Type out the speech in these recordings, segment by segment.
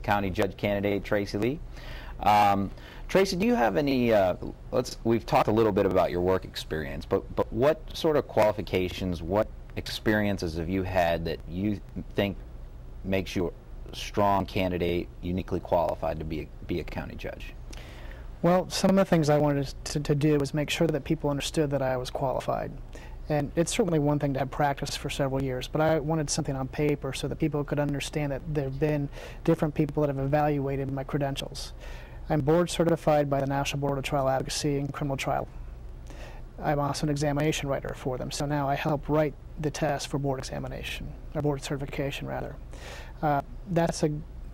County Judge candidate Tracy Lee. Tracy, do you have any, we've talked a little bit about your work experience, but what sort of qualifications, what experiences have you had that you think makes you a strong candidate, uniquely qualified to be a county judge? Well, some of the things I wanted to do was make sure that people understood that I was qualified. And it's certainly one thing to have practiced for several years, but I wanted something on paper so that people could understand that there have been different people that have evaluated my credentials. I'm board certified by the National Board of Trial Advocacy and Criminal Trial. I'm also an examination writer for them, so now I help write the test for board examination, or board certification rather. That's a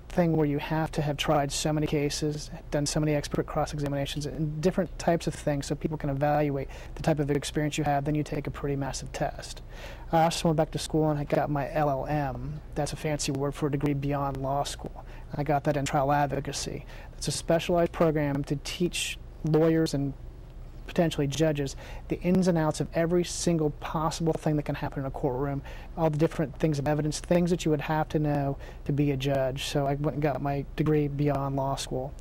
thing where you have to have tried so many cases, done so many expert cross-examinations, and different types of things so people can evaluate the type of experience you have. Then you take a pretty massive test. I also went back to school and I got my LLM. That's a fancy word for a degree beyond law school. I got that in trial advocacy. It's a specialized program to teach lawyers and potentially judges the ins and outs of every single possible thing that can happen in a courtroom, all the different things of evidence, things that you would have to know to be a judge. So I went and got my degree beyond law school.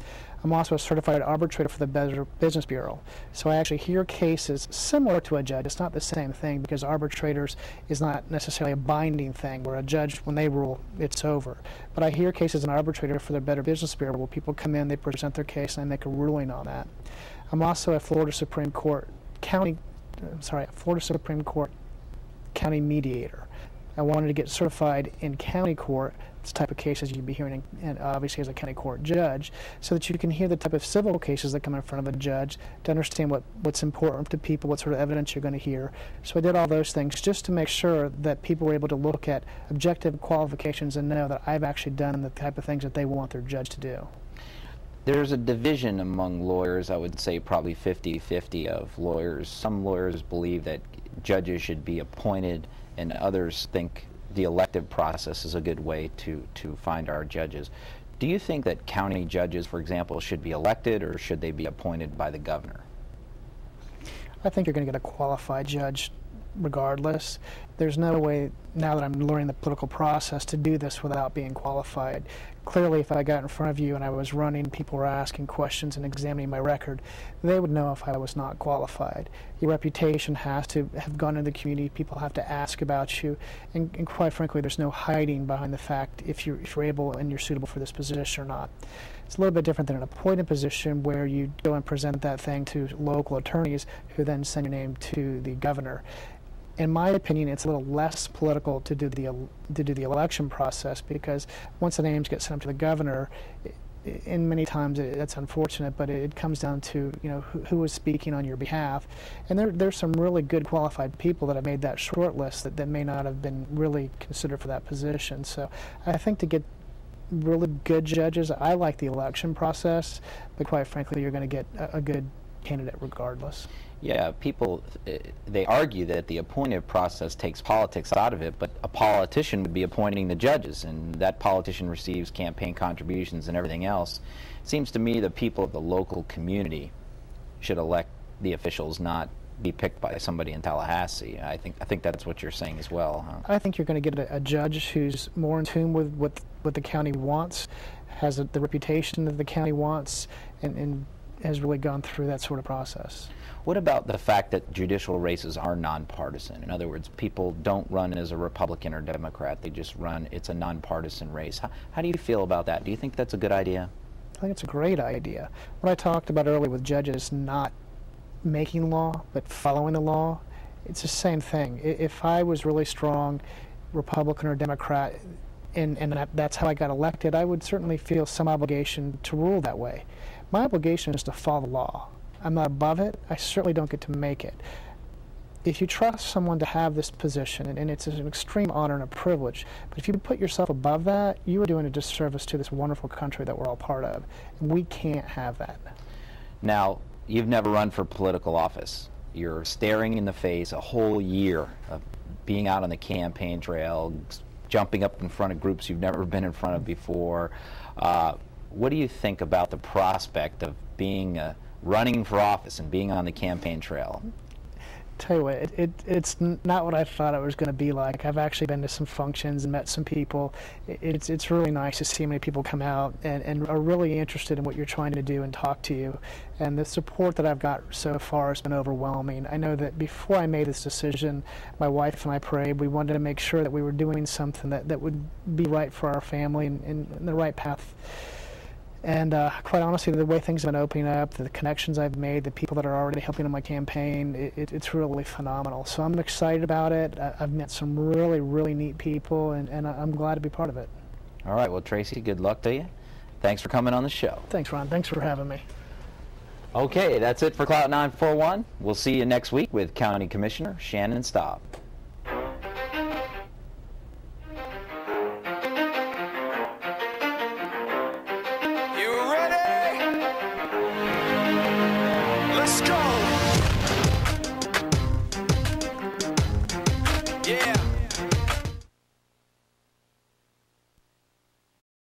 I'm also a certified arbitrator for the Better Business Bureau. So I actually hear cases similar to a judge. It's not the same thing because arbitrators is not necessarily a binding thing where a judge, when they rule, it's over. But I hear cases as an arbitrator for the Better Business Bureau where people come in, they present their case, and I make a ruling on that. I'm also a Florida Supreme Court county mediator. I wanted to get certified in county court, this type of cases you'd be hearing, and obviously as a county court judge, so that you can hear the type of civil cases that come in front of a judge to understand what's important to people, what sort of evidence you're going to hear. So I did all those things just to make sure that people were able to look at objective qualifications and know that I've actually done the type of things that they want their judge to do. There's a division among lawyers, I would say probably 50-50 of lawyers. Some lawyers believe that judges should be appointed, and others think the elective process is a good way to find our judges. Do you think that county judges, for example, should be elected, or should they be appointed by the governor? I think you're going to get a qualified judge regardless. There's no way, now that I'm learning the political process, to do this without being qualified. Clearly, if I got in front of you and I was running, people were asking questions and examining my record, they would know if I was not qualified. Your reputation has to have gone into the community. People have to ask about you, and quite frankly, there's no hiding behind the fact if you're able and you're suitable for this position or not. It's a little bit different than an appointed position where you go and present that thing to local attorneys who then send your name to the governor. In my opinion, it's a little less political to do the election process, because once the names get sent up to the governor, and many times that's unfortunate, but it comes down to who is speaking on your behalf, and there's some really good qualified people that have made that short list that may not have been really considered for that position. So I think to get really good judges, I like the election process, but quite frankly, you're going to get a good candidate regardless. Yeah, people, they argue that the appointive process takes politics out of it, but a politician would be appointing the judges, and that politician receives campaign contributions and everything else. It seems to me the people of the local community should elect the officials, not be picked by somebody in Tallahassee. I think that's what you're saying as well, huh? I think you're going to get a judge who's more in tune with what the county wants, has the reputation that the county wants, and has really gone through that sort of process. What about the fact that judicial races are nonpartisan? In other words, people don't run as a Republican or Democrat. They just run, it's a nonpartisan race. How do you feel about that? Do you think that's a good idea? I think it's a great idea. What I talked about earlier with judges not making law, but following the law, it's the same thing. If I was really strong Republican or Democrat, and that's how I got elected, I would certainly feel some obligation to rule that way. My obligation is to follow the law. I'm not above it. I certainly don't get to make it. If you trust someone to have this position, and it's an extreme honor and a privilege, but if you put yourself above that, you are doing a disservice to this wonderful country that we're all part of, and we can't have that. Now, you've never run for political office. You're staring in the face a whole year of being out on the campaign trail, jumping up in front of groups you've never been in front of before. What do you think about the prospect of being running for office and being on the campaign trail? Tell you what, it's not what I thought it was going to be like. I've actually been to some functions and met some people. It's really nice to see how many people come out and are really interested in what you're trying to do and talk to you. And the support that I've got so far has been overwhelming. I know that before I made this decision, my wife and I prayed. We wanted to make sure that we were doing something that would be right for our family and the right path. And quite honestly, the way things have been opening up, the connections I've made, the people that are already helping in my campaign, it's really phenomenal. So I'm excited about it. I've met some really, really neat people, and I'm glad to be part of it. All right. Well, Tracy, good luck to you. Thanks for coming on the show. Thanks, Ron. Thanks for having me. Okay, that's it for Clout 941. We'll see you next week with County Commissioner Shannon Staub.